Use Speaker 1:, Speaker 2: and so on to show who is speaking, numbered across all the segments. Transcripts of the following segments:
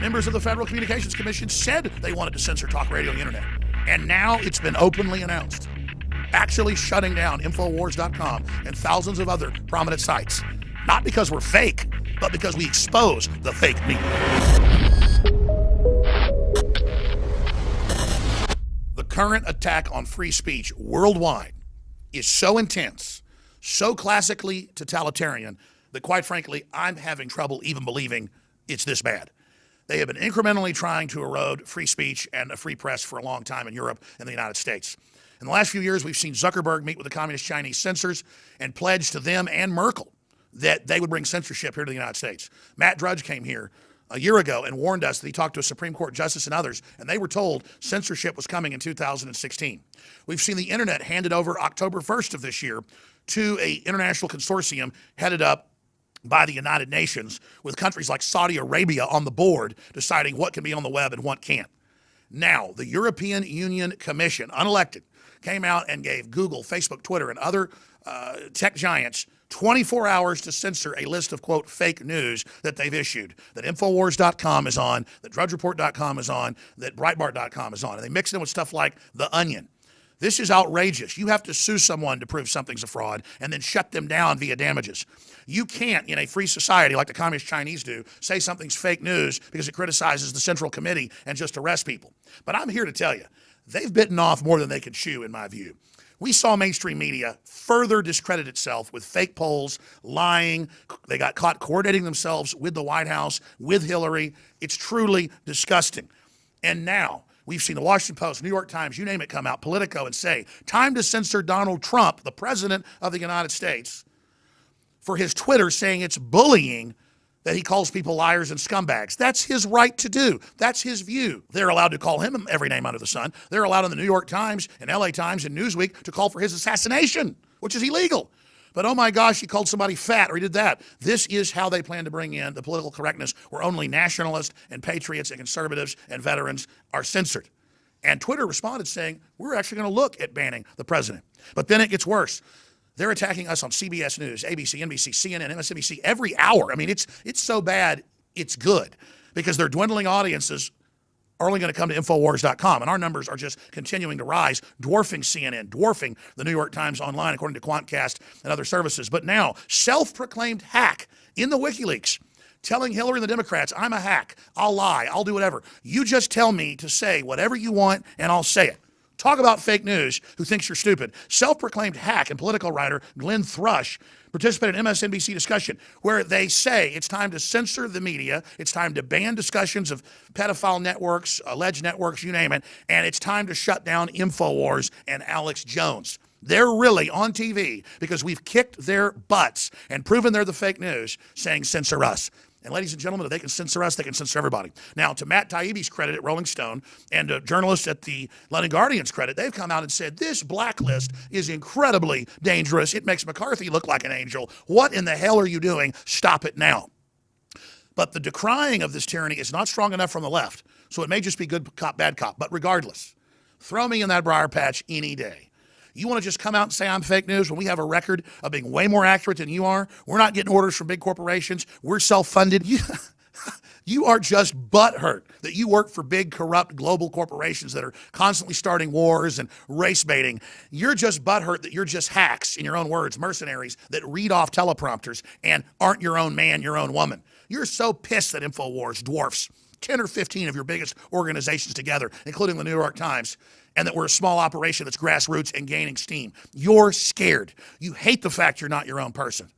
Speaker 1: Members of the Federal Communications Commission said they wanted to censor talk radio and the internet. And now it's been openly announced. Actually shutting down Infowars.com and thousands of other prominent sites. Not because we're fake, but because we expose the fake media. The current attack on free speech worldwide is so intense, so classically totalitarian, that quite frankly, I'm having trouble even believing it's this bad. They have been incrementally trying to erode free speech and a free press for a long time in Europe and the United States. In the last few years, we've seen Zuckerberg meet with the communist Chinese censors and pledge to them and Merkel that they would bring censorship here to the United States. Matt Drudge came here a year ago and warned us that he talked to a Supreme Court justice and others, and they were told censorship was coming in 2016. We've seen the internet handed over October 1st of this year to an international consortium headed up by the United Nations, with countries like Saudi Arabia on the board deciding what can be on the web and what can't. Now, the European Union Commission, unelected, came out and gave Google, Facebook, Twitter, and other tech giants 24 hours to censor a list of, quote, fake news that they've issued, that Infowars.com is on, that DrudgeReport.com is on, that Breitbart.com is on. And they mix it in with stuff like The Onion. This is outrageous. You have to sue someone to prove something's a fraud and then shut them down via damages. You can't, in a free society like the communist Chinese do, say something's fake news because it criticizes the Central Committee and just arrest people. But I'm here to tell you, they've bitten off more than they can chew, in my view. We saw mainstream media further discredit itself with fake polls, lying. They got caught coordinating themselves with the White House, with Hillary. It's truly disgusting. And now, we've seen the Washington Post, New York Times, you name it, come out, Politico, and say, time to censor Donald Trump, the president of the United States, for his Twitter saying it's bullying that he calls people liars and scumbags. That's his right to do. That's his view. They're allowed to call him every name under the sun. They're allowed in the New York Times and LA Times and Newsweek to call for his assassination, which is illegal. But oh my gosh, he called somebody fat or he did that. This is how they plan to bring in the political correctness where only nationalists and patriots and conservatives and veterans are censored. And Twitter responded saying, we're actually going to look at banning the president. But then it gets worse. They're attacking us on CBS News, ABC, NBC, CNN, MSNBC every hour. I mean, it's so bad, it's good, because their dwindling audiences are only going to come to Infowars.com, and our numbers are just continuing to rise, dwarfing CNN, dwarfing the New York Times online, according to Quantcast and other services. But now, self-proclaimed hack in the WikiLeaks, telling Hillary and the Democrats, I'm a hack, I'll lie, I'll do whatever. You just tell me to say whatever you want, and I'll say it. Talk about fake news, who thinks you're stupid. Self-proclaimed hack and political writer Glenn Thrush participated in MSNBC discussion where they say it's time to censor the media, it's time to ban discussions of pedophile networks, alleged networks, you name it, and it's time to shut down Infowars and Alex Jones. They're really on TV because we've kicked their butts and proven they're the fake news, saying censor us. And ladies and gentlemen, if they can censor us, they can censor everybody. Now, to Matt Taibbi's credit at Rolling Stone and journalists at the London Guardian's credit, they've come out and said this blacklist is incredibly dangerous. It makes McCarthy look like an angel. What in the hell are you doing? Stop it now. But the decrying of this tyranny is not strong enough from the left, so it may just be good cop, bad cop. But regardless, throw me in that briar patch any day. You want to just come out and say I'm fake news when we have a record of being way more accurate than you are? We're not getting orders from big corporations. We're self-funded. You are just butthurt that you work for big, corrupt global corporations that are constantly starting wars and race baiting. You're just butthurt that you're just hacks, in your own words, mercenaries that read off teleprompters and aren't your own man, your own woman. You're so pissed that Infowars dwarfs 10 or 15 of your biggest organizations together, including the New York Times, and that we're a small operation that's grassroots and gaining steam. You're scared. You hate the fact you're not your own person,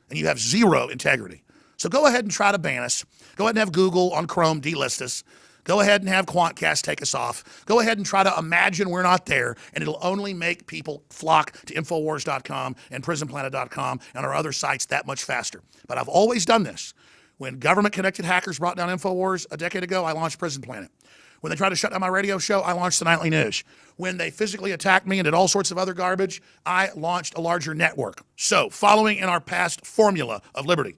Speaker 1: and you have zero integrity. So go ahead and try to ban us. Go ahead and have Google on Chrome delist us. Go ahead and have Quantcast take us off. Go ahead and try to imagine we're not there, and it'll only make people flock to Infowars.com and PrisonPlanet.com and our other sites that much faster. But I've always done this. When government-connected hackers brought down Infowars a decade ago, I launched Prison Planet. When they tried to shut down my radio show, I launched the Nightly News. When they physically attacked me and did all sorts of other garbage, I launched a larger network. So, following in our past formula of liberty,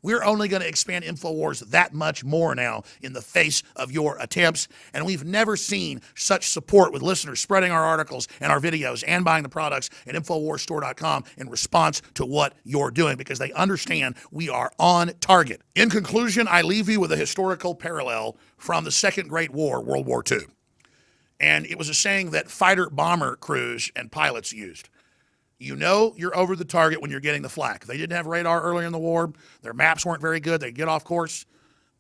Speaker 1: We're only going to expand InfoWars that much more now in the face of your attempts. And we've never seen such support with listeners spreading our articles and our videos and buying the products at InfoWarsStore.com in response to what you're doing, because they understand we are on target. In conclusion, I leave you with a historical parallel from the Second Great War, World War II. And it was a saying that fighter bomber crews and pilots used. You know you're over the target when you're getting the flak. They didn't have radar earlier in the war. Their maps weren't very good. They'd get off course.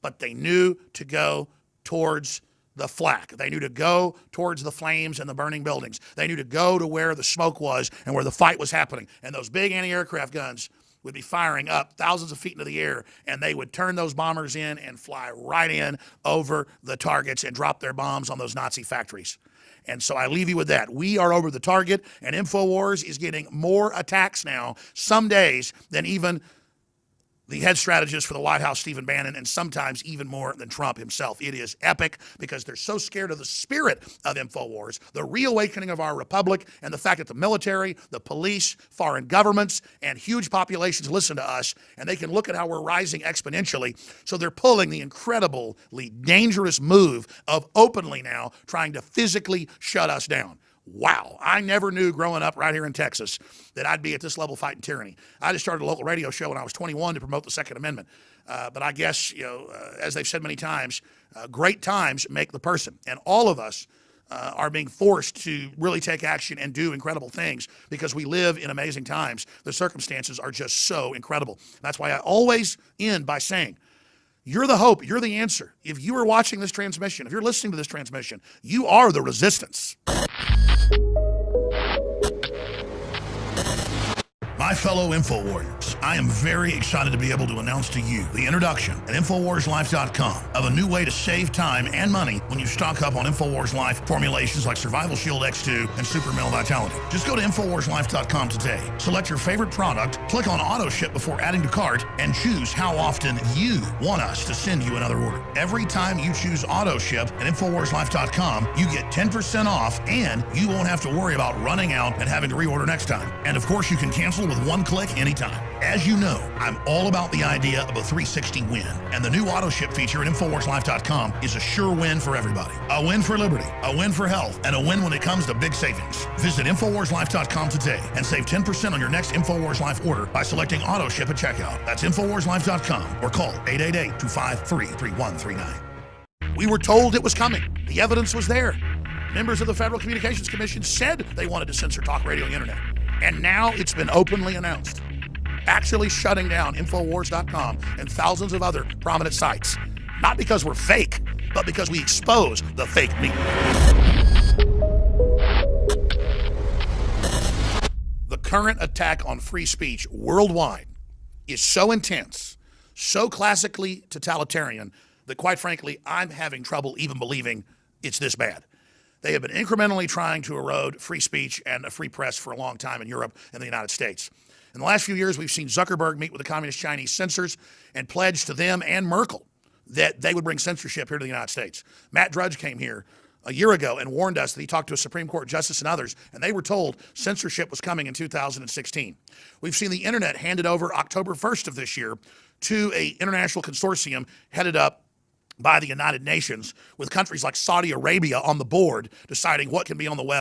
Speaker 1: But they knew to go towards the flak. They knew to go towards the flames and the burning buildings. They knew to go to where the smoke was and where the fight was happening. And those big anti-aircraft guns would be firing up thousands of feet into the air, and they would turn those bombers in and fly right in over the targets and drop their bombs on those Nazi factories. And so I leave you with that. We are over the target, and InfoWars is getting more attacks now, some days, than even the head strategist for the White House, Stephen Bannon, and sometimes even more than Trump himself. It is epic because they're so scared of the spirit of InfoWars, the reawakening of our republic, and the fact that the military, the police, foreign governments, and huge populations listen to us, and they can look at how we're rising exponentially. So they're pulling the incredibly dangerous move of openly now trying to physically shut us down. Wow, I never knew growing up right here in Texas that I'd be at this level fighting tyranny. I just started a local radio show when I was 21 to promote the Second Amendment. But I guess, as they've said many times, great times make the person. And all of us are being forced to really take action and do incredible things because we live in amazing times. The circumstances are just so incredible. That's why I always end by saying, you're the hope, you're the answer. If you are watching this transmission, if you're listening to this transmission, you are the resistance. My fellow InfoWarriors, I am very excited to be able to announce to you the introduction at InfoWarsLife.com of a new way to save time and money when you stock up on InfoWars Life formulations like Survival Shield X2 and Super Male Vitality. Just go to InfoWarsLife.com today, select your favorite product, click on Auto Ship before adding to cart, and choose how often you want us to send you another order. Every time you choose Auto Ship at InfoWarsLife.com, you get 10% off, and you won't have to worry about running out and having to reorder next time. And of course, you can cancel with one click anytime. As you know, I'm all about the idea of a 360 win, and the new auto ship feature at InfoWarsLife.com is a sure win for everybody. A win for liberty, a win for health, and a win when it comes to big savings. Visit InfoWarsLife.com today and save 10% on your next InfoWars Life order by selecting auto ship at checkout. That's InfoWarsLife.com or call 888-253-3139. We were told it was coming. The evidence was there. Members of the Federal Communications Commission said they wanted to censor talk radio and the internet. And now it's been openly announced, actually shutting down Infowars.com and thousands of other prominent sites. Not because we're fake, but because we expose the fake media. The current attack on free speech worldwide is so intense, so classically totalitarian, that quite frankly, I'm having trouble even believing it's this bad. They have been incrementally trying to erode free speech and a free press for a long time in Europe and the United States. In the last few years, we've seen Zuckerberg meet with the communist Chinese censors and pledge to them and Merkel that they would bring censorship here to the United States. Matt Drudge came here a year ago and warned us that he talked to a Supreme Court justice and others, and they were told censorship was coming in 2016. We've seen the internet handed over October 1st of this year to an international consortium headed up by the United Nations, with countries like Saudi Arabia on the board deciding what can be on the web.